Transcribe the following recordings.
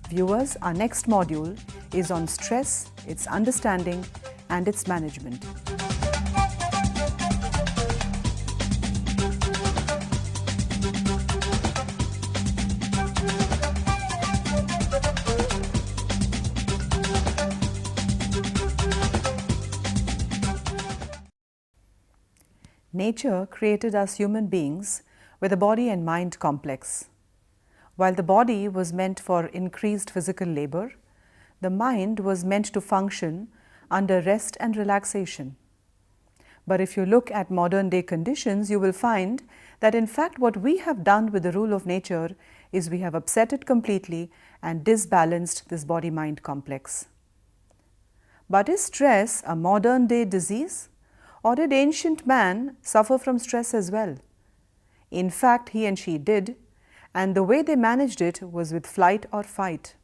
Viewers, our next module is on stress, its understanding and its management. Nature created us human beings with a body and mind complex. While the body was meant for increased physical labor, the mind was meant to function under rest and relaxation. But if you look at modern day conditions, you will find that in fact what we have done with the rule of nature is we have upset it completely and disbalanced this body-mind complex. But is stress a modern day disease? Or did ancient man suffer from stress as well? In fact, he and she did, and the way they managed it was with flight or fight.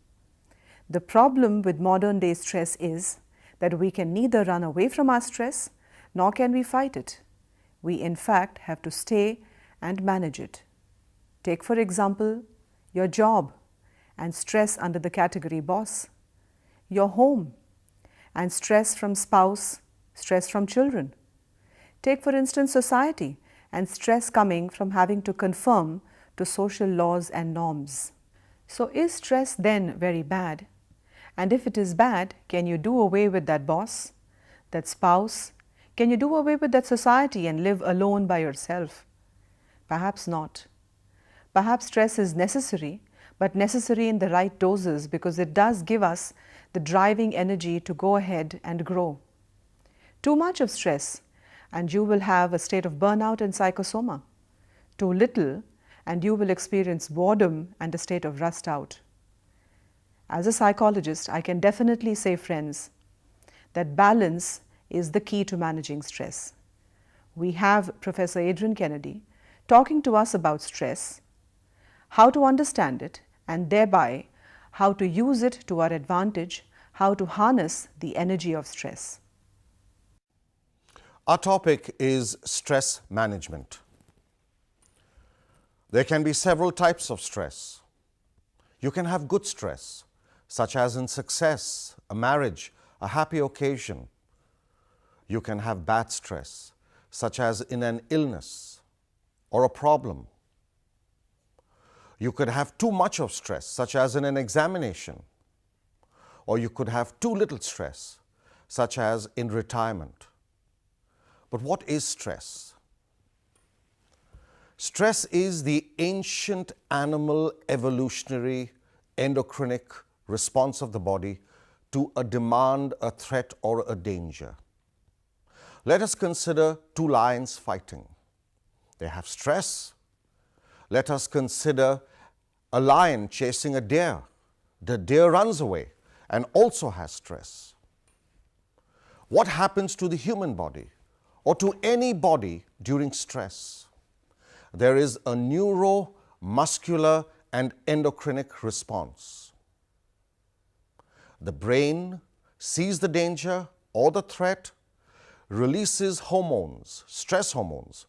The problem with modern day stress is that we can neither run away from our stress nor can we fight it. We in fact have to stay and manage it. Take for example your job and stress under the category boss, your home and stress from spouse, stress from children. Take for instance society and stress coming from having to conform to social laws and norms. So is stress then very bad? And if it is bad, can you do away with that boss, that spouse? Can you do away with that society and live alone by yourself? Perhaps not. Perhaps stress is necessary, but necessary in the right doses because it does give us the driving energy to go ahead and grow. Too much of stress and you will have a state of burnout and psychosoma. Too little and you will experience boredom and a state of rust out. As a psychologist, I can definitely say, friends, that balance is the key to managing stress. We have Professor Adrian Kennedy talking to us about stress, how to understand it, and thereby how to use it to our advantage, how to harness the energy of stress. Our topic is stress management. There can be several types of stress. You can have good stress, such as in success, a marriage, a happy occasion. You can have bad stress, such as in an illness or a problem. You could have too much of stress, such as in an examination. Or you could have too little stress, such as in retirement. But what is stress? Stress is the ancient animal evolutionary endocrinic response of the body to a demand, a threat, or a danger. Let us consider two lions fighting. They have stress. Let us consider a lion chasing a deer. The deer runs away and also has stress. What happens to the human body or to any body during stress? There is a neuromuscular and endocrinic response. The brain sees the danger or the threat, releases hormones, stress hormones,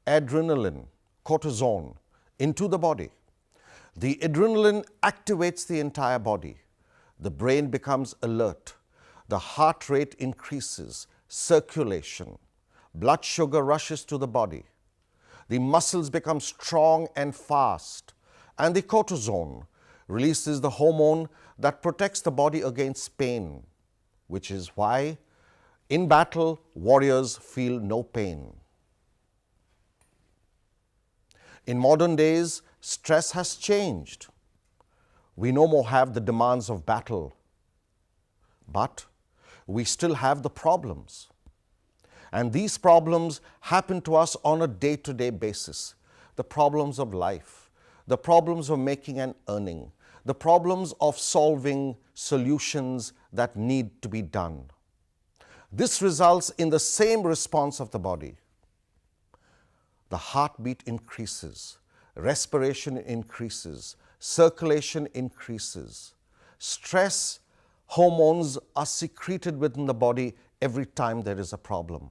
adrenaline, cortisol into the body. The adrenaline activates the entire body. The brain becomes alert. The heart rate increases, circulation, blood sugar rushes to the body. The muscles become strong and fast, and the cortisol releases the hormone that protects the body against pain, which is why in battle warriors feel no pain. In modern days, stress has changed. We no more have the demands of battle, but we still have the problems. And these problems happen to us on a day-to-day basis. The problems of life, the problems of making and earning, the problems of solving solutions that need to be done. This results in the same response of the body. The heartbeat increases, respiration increases, circulation increases. Stress hormones are secreted within the body every time there is a problem.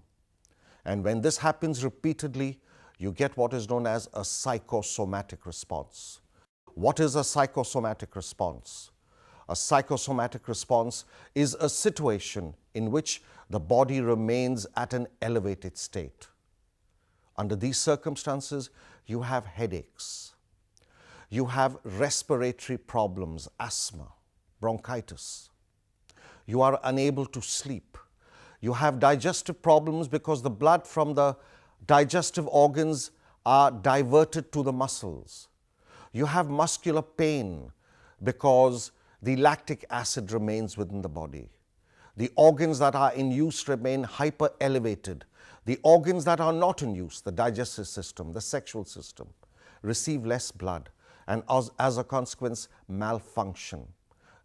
And when this happens repeatedly, you get what is known as a psychosomatic response. What is a psychosomatic response? A psychosomatic response is a situation in which the body remains at an elevated state. Under these circumstances, you have headaches, you have respiratory problems, asthma, bronchitis, you are unable to sleep, you have digestive problems because the blood from the digestive organs are diverted to the muscles. You have muscular pain because the lactic acid remains within the body. The organs that are in use remain hyper elevated. The organs that are not in use, the digestive system, the sexual system, receive less blood and as a consequence malfunction.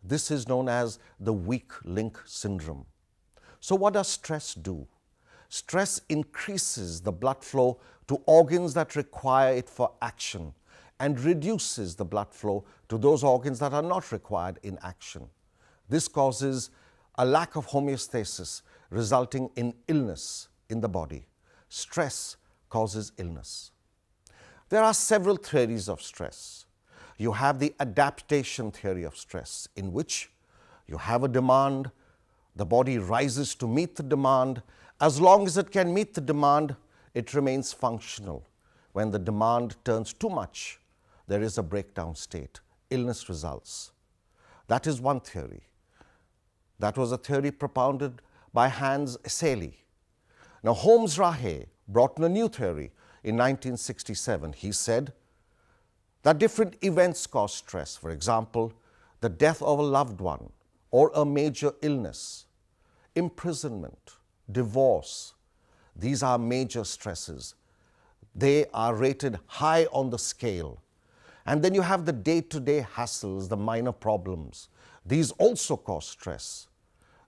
This is known as the weak link syndrome. So what does stress do? Stress increases the blood flow to organs that require it for action and reduces the blood flow to those organs that are not required in action. This causes a lack of homeostasis, resulting in illness in the body. Stress causes illness. There are several theories of stress. You have the adaptation theory of stress, in which you have a demand, the body rises to meet the demand. As long as it can meet the demand, it remains functional. When the demand turns too much, there is a breakdown state. Illness results. That is one theory. That was a theory propounded by Hans Selye. Now, Holmes Rahe brought in a new theory in 1967. He said that different events cause stress. For example, the death of a loved one or a major illness, imprisonment, divorce. These are major stresses. They are rated high on the scale. And then you have the day-to-day hassles, the minor problems. These also cause stress.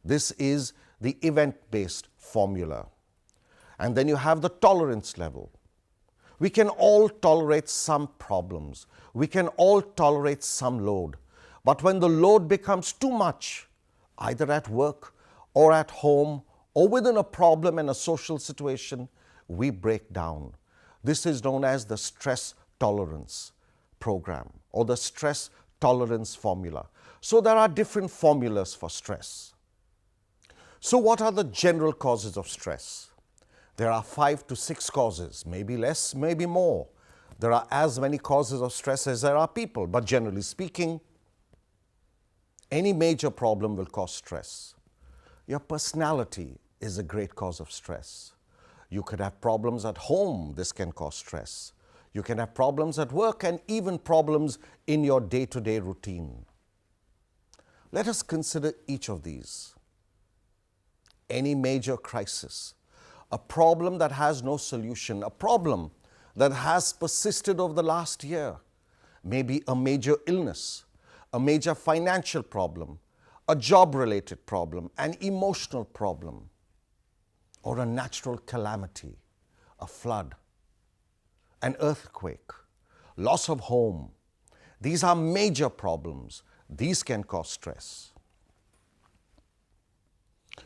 This is the event-based formula. And then you have the tolerance level. We can all tolerate some problems. We can all tolerate some load. But when the load becomes too much, either at work or at home or within a problem and a social situation, we break down. This is known as the stress tolerance program or the stress tolerance formula. So there are different formulas for stress. So what are the general causes of stress? There are 5 to 6 causes, maybe less, maybe more. There are as many causes of stress as there are people, but generally speaking, any major problem will cause stress. Your personality is a great cause of stress. You could have problems at home, this can cause stress. You can have problems at work and even problems in your day-to-day routine. Let us consider each of these. Any major crisis, a problem that has no solution, a problem that has persisted over the last year, maybe a major illness, a major financial problem, a job-related problem, an emotional problem, or a natural calamity, a flood, an earthquake, loss of home. These are major problems. These can cause stress.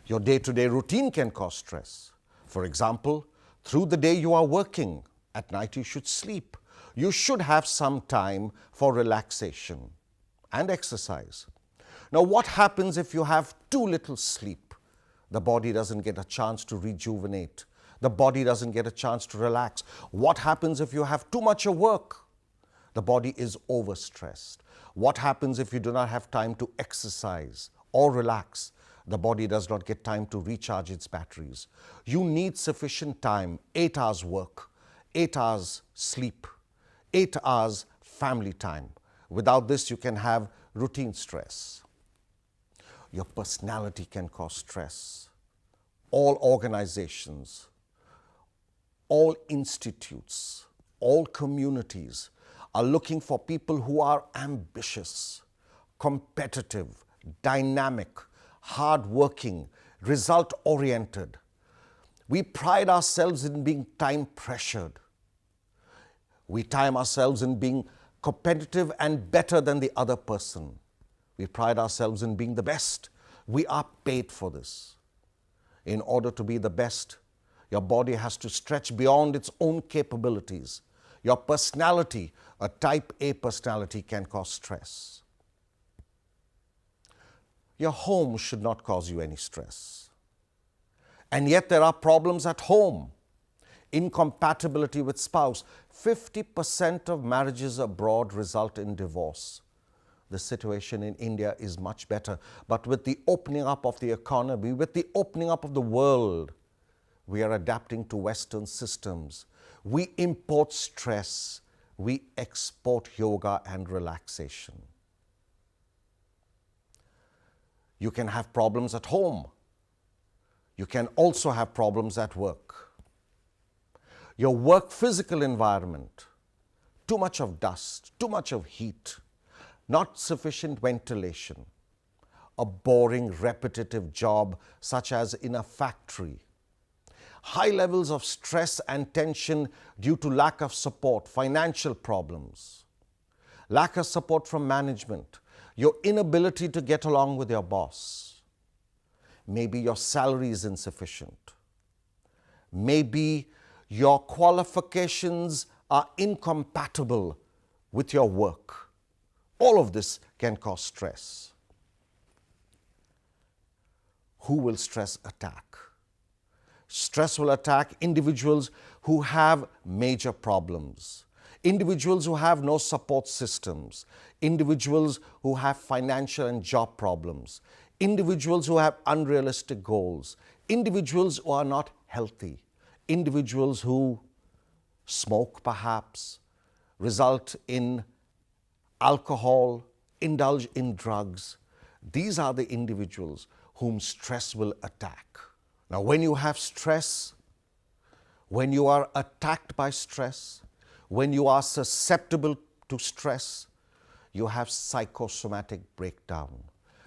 Your day-to-day routine can cause stress. For example, through the day you are working, at night you should sleep. You should have some time for relaxation and exercise. Now, what happens if you have too little sleep? The body doesn't get a chance to rejuvenate. The body doesn't get a chance to relax. What happens if you have too much of work? The body is overstressed. What happens if you do not have time to exercise or relax? The body does not get time to recharge its batteries. You need sufficient time, 8 hours work, 8 hours sleep, 8 hours family time. Without this, you can have routine stress. Your personality can cause stress. All organizations, all institutes, all communities are looking for people who are ambitious, competitive, dynamic, hard-working, result-oriented. We pride ourselves in being time-pressured. We time ourselves in being competitive and better than the other person. We pride ourselves in being the best. We are paid for this. In order to be the best, your body has to stretch beyond its own capabilities. Your personality, a type A personality, can cause stress. Your home should not cause you any stress. And yet there are problems at home. Incompatibility with spouse. 50% of marriages abroad result in divorce. The situation in India is much better. But with the opening up of the economy, with the opening up of the world, we are adapting to Western systems. We import stress. We export yoga and relaxation. You can have problems at home. You can also have problems at work. Your work physical environment, too much of dust, too much of heat, not sufficient ventilation, a boring, repetitive job such as in a factory, high levels of stress and tension due to lack of support, financial problems, lack of support from management, your inability to get along with your boss. Maybe your salary is insufficient. Maybe your qualifications are incompatible with your work. All of this can cause stress. Who will stress attack? Stress will attack individuals who have major problems, individuals who have no support systems, individuals who have financial and job problems, individuals who have unrealistic goals, individuals who are not healthy, individuals who smoke perhaps, result in alcohol, indulge in drugs. These are the individuals whom stress will attack. Now, when you have stress, when you are attacked by stress, when you are susceptible to stress, you have psychosomatic breakdown,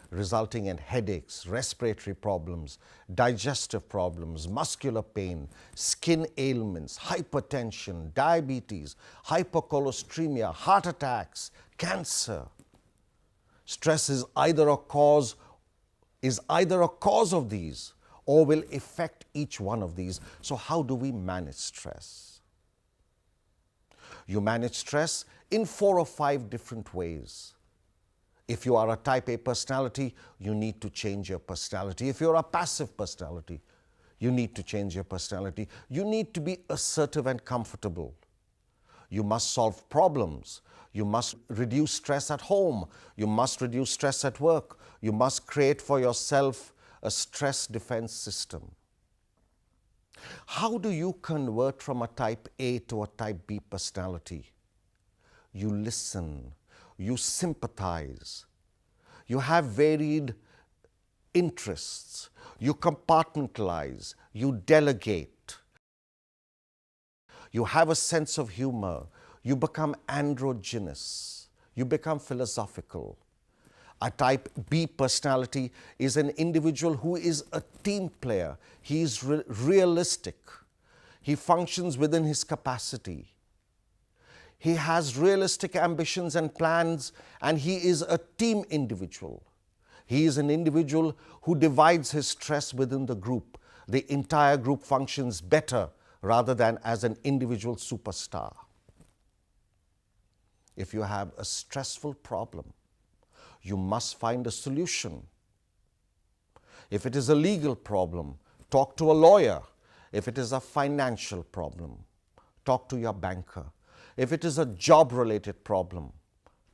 resulting in headaches, respiratory problems, digestive problems, muscular pain, skin ailments, hypertension, diabetes, hypercholesteremia, heart attacks, cancer. Stress is either a cause of these or will affect each one of these. So how do we manage stress? You manage stress in 4 or 5 different ways. If you are a type A personality, you need to change your personality. If you're a passive personality, you need to change your personality. You need to be assertive and comfortable. You must solve problems. You must reduce stress at home. You must reduce stress at work. You must create for yourself a stress defense system. How do you convert from a type A to a type B personality? You listen. You sympathize. You have varied interests. You compartmentalize. You delegate. You have a sense of humor. You become androgynous. You become philosophical. A type B personality is an individual who is a team player. He is realistic. He functions within his capacity. He has realistic ambitions and plans, and he is a team individual. He is an individual who divides his stress within the group. The entire group functions better rather than as an individual superstar. If you have a stressful problem, you must find a solution. If it is a legal problem, talk to a lawyer. If it is a financial problem, talk to your banker. If it is a job-related problem,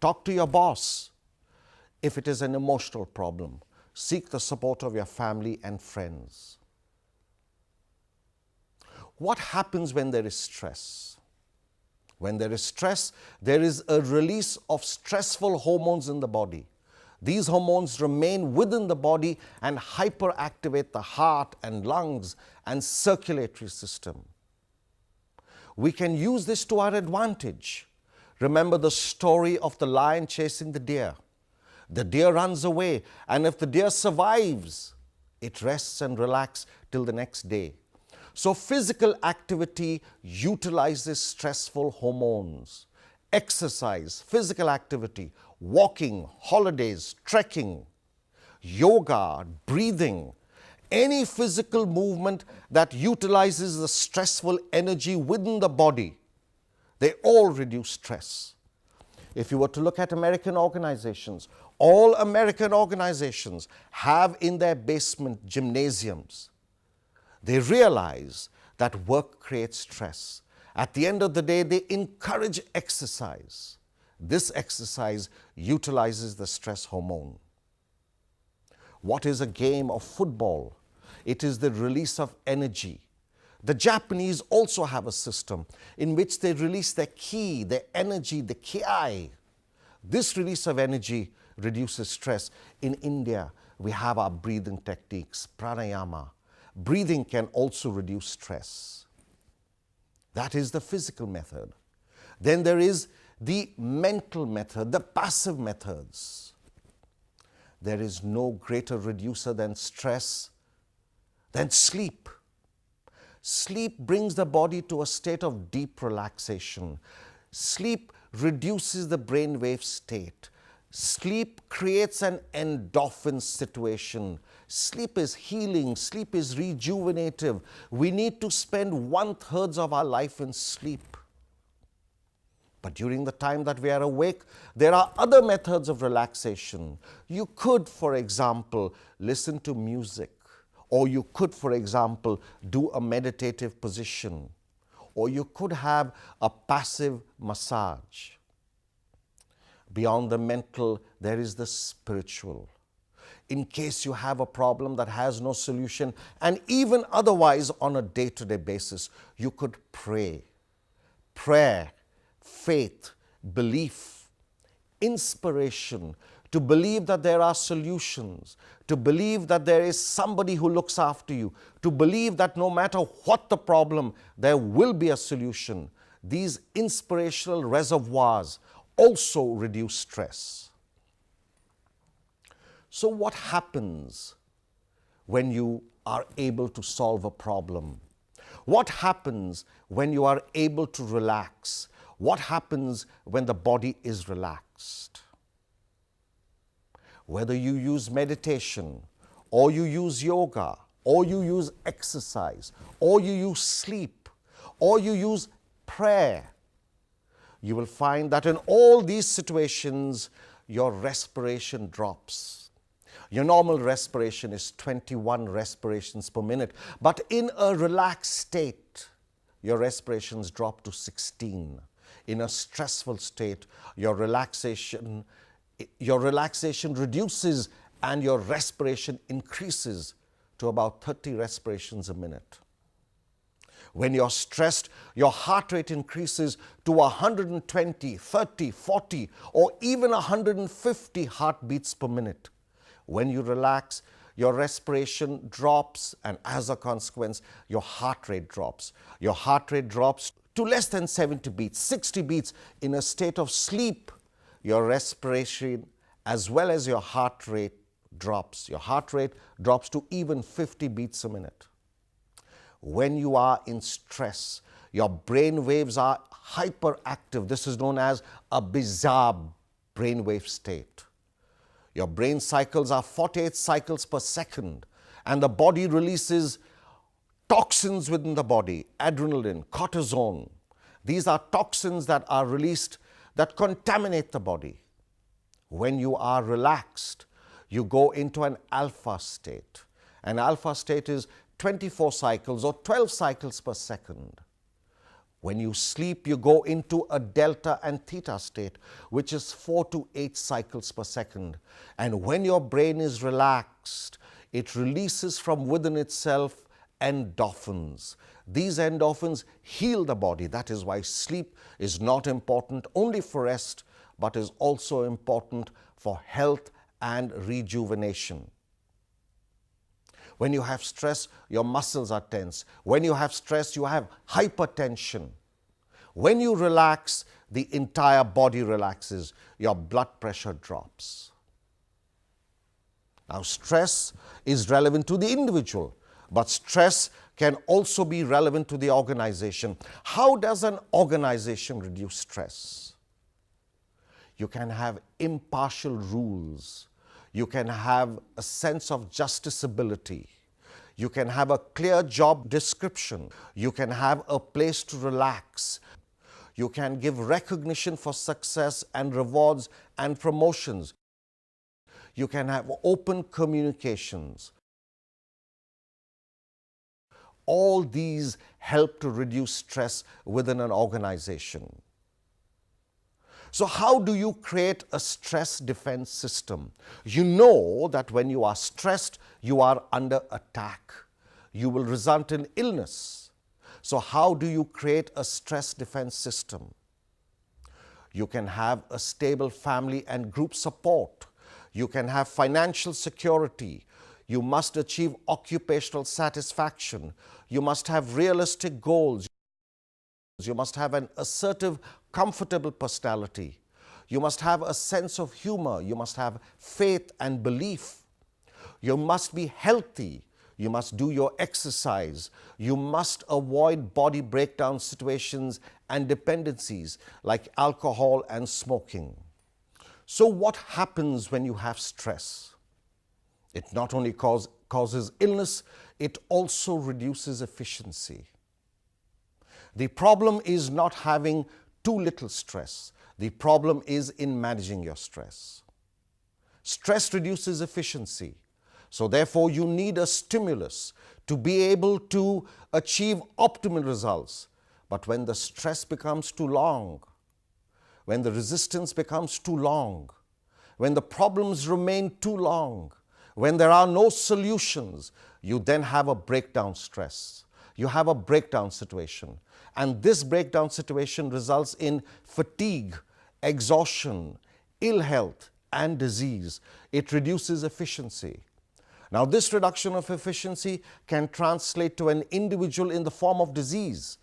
talk to your boss. If it is an emotional problem, seek the support of your family and friends. What happens when there is stress? When there is stress, there is a release of stressful hormones in the body. These hormones remain within the body and hyperactivate the heart and lungs and circulatory system. We can use this to our advantage. Remember the story of the lion chasing the deer. The deer runs away, and if the deer survives, it rests and relaxes till the next day. So physical activity utilizes stressful hormones. Exercise, physical activity, walking, holidays, trekking, yoga, breathing, any physical movement that utilizes the stressful energy within the body, they all reduce stress. If you were to look at American organizations, all American organizations have in their basement gymnasiums. They realize that work creates stress. At the end of the day, they encourage exercise. This exercise utilizes the stress hormone. What is a game of football? It is the release of energy. The Japanese also have a system in which they release their ki, their energy, the ki. This release of energy reduces stress. In India, we have our breathing techniques, pranayama. Breathing can also reduce stress. That is the physical method. Then there is the mental method, the passive methods. There is no greater reducer than stress, than sleep. Sleep brings the body to a state of deep relaxation. Sleep reduces the brainwave state. Sleep creates an endorphin situation. Sleep is healing. Sleep is rejuvenative. We need to spend 1/3 of our life in sleep. But during the time that we are awake, there are other methods of relaxation. You could, for example, listen to music. Or you could, for example, do a meditative position. Or you could have a passive massage. Beyond the mental, there is the spiritual. In case you have a problem that has no solution, and even otherwise on a day-to-day basis, you could pray. Prayer, faith, belief, inspiration, to believe that there are solutions, to believe that there is somebody who looks after you, to believe that no matter what the problem, there will be a solution. These inspirational reservoirs also reduce stress. So what happens when you are able to solve a problem? What happens when you are able to relax? What happens when the body is relaxed? Whether you use meditation, or you use yoga, or you use exercise, or you use sleep, or you use prayer, you will find that in all these situations, your respiration drops. Your normal respiration is 21 respirations per minute, but in a relaxed state, your respirations drop to 16. In a stressful state, your relaxation reduces and your respiration increases to about 30 respirations a minute. When you're stressed, your heart rate increases to 120, 30, 40, or even 150 heartbeats per minute. When you relax, your respiration drops, and as a consequence, your heart rate drops. Your heart rate drops to less than 70 beats, 60 beats. In a state of sleep, your respiration as well as your heart rate drops. Your heart rate drops to even 50 beats a minute. When you are in stress, your brain waves are hyperactive. This is known as a bizarre brainwave state. Your brain cycles are 48 cycles per second, and the body releases toxins within the body, adrenaline, cortisone. These are toxins that are released that contaminate the body. When you are relaxed, you go into an alpha state. An alpha state is 24 cycles or 12 cycles per second. When you sleep, you go into a delta and theta state, which is 4 to 8 cycles per second. And when your brain is relaxed, it releases from within itself endorphins. These endorphins heal the body. That is why sleep is not important only for rest, but is also important for health and rejuvenation. When you have stress, your muscles are tense. When you have stress, you have hypertension. When you relax, the entire body relaxes. Your blood pressure drops. Now, stress is relevant to the individual, but stress can also be relevant to the organization. How does an organization reduce stress? You can have impartial rules. You can have a sense of justiciability. You can have a clear job description. You can have a place to relax. You can give recognition for success and rewards and promotions. You can have open communications. All these help to reduce stress within an organization. So how do you create a stress defense system? You know that when you are stressed, you are under attack. You will result in illness. So how do you create a stress defense system? You can have a stable family and group support. You can have financial security. You must achieve occupational satisfaction. You must have realistic goals. You must have an assertive, comfortable personality. You must have a sense of humor. You must have faith and belief. You must be healthy. You must do your exercise. You must avoid body breakdown situations and dependencies like alcohol and smoking. So what happens when you have stress? It not only causes illness, it also reduces efficiency. The problem is not having too little stress. The problem is in managing your stress. Stress reduces efficiency. So therefore, you need a stimulus to be able to achieve optimal results. But when the stress becomes too long, when the resistance becomes too long, when the problems remain too long, when there are no solutions, you then have a breakdown stress. You have a breakdown situation. And this breakdown situation results in fatigue, exhaustion, ill health, and disease. It reduces efficiency. Now, this reduction of efficiency can translate to an individual in the form of disease.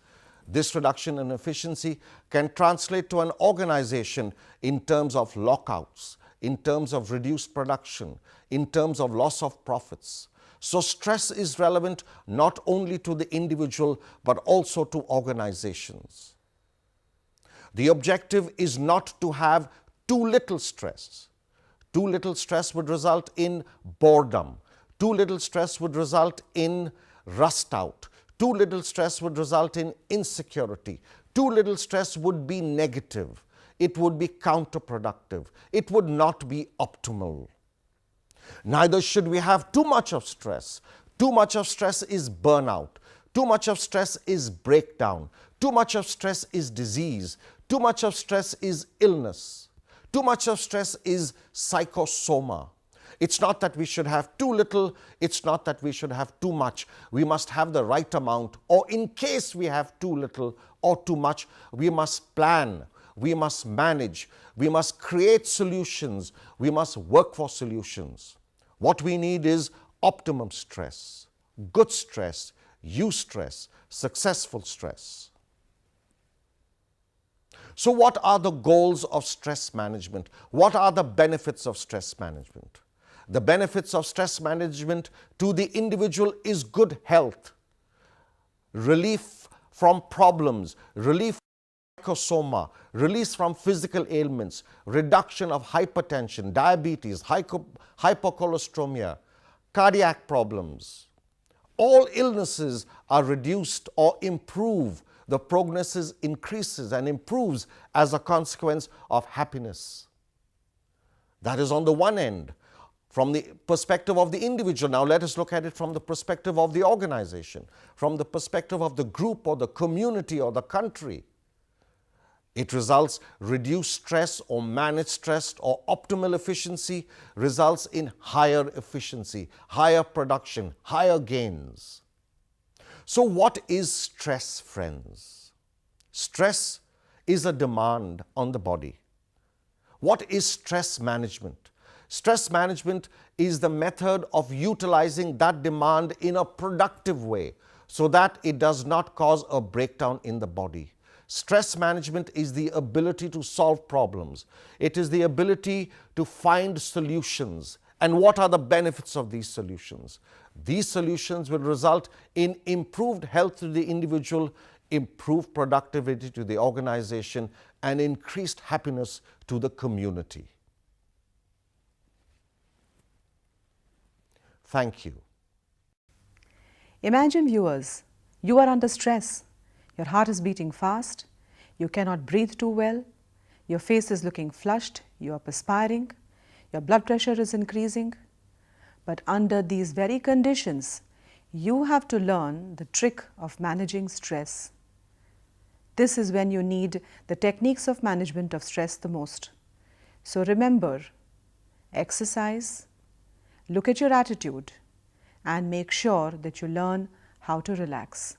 This reduction in efficiency can translate to an organization in terms of lockouts, in terms of reduced production, in terms of loss of profits. So stress is relevant not only to the individual but also to organizations. The objective is not to have too little stress. Too little stress would result in boredom. Too little stress would result in rust out. Too little stress would result in insecurity. Too little stress would be negative. It would be counterproductive. It would not be optimal. Neither should we have too much of stress. Too much of stress is burnout. Too much of stress is breakdown. Too much of stress is disease. Too much of stress is illness. Too much of stress is psychosoma. It's not that we should have too little. It's not that we should have too much. We must have the right amount, or in case we have too little or too much, we must plan. We must manage. We must create solutions. We must work for solutions. What we need is optimum stress, good stress, eustress, successful stress. So what are the goals of stress management? What are the benefits of stress management? The benefits of stress management to the individual is good health, relief from problems, relief psychosoma, release from physical ailments, reduction of hypertension, diabetes, hypercholesteremia, cardiac problems. All illnesses are reduced or improve. The prognosis increases and improves as a consequence of happiness. That is on the one end, from the perspective of the individual. Now let us look at it from the perspective of the organization, from the perspective of the group or the community or the country. It results reduced stress or managed stress or optimal efficiency results in higher efficiency, higher production, higher gains. So what is stress, friends? Stress is a demand on the body. What is stress management? Stress management is the method of utilizing that demand in a productive way so that it does not cause a breakdown in the body. Stress management is the ability to solve problems. It is the ability to find solutions. And what are the benefits of these solutions? These solutions will result in improved health to the individual, improved productivity to the organization, and increased happiness to the community. Thank you. Imagine, viewers, you are under stress. Your heart is beating fast. you cannot breathe too well, your face is looking flushed, you are perspiring, your blood pressure is increasing. But under these very conditions, you have to learn the trick of managing stress. This is when you need the techniques of management of stress the most. So remember, exercise, look at your attitude, and make sure that you learn how to relax.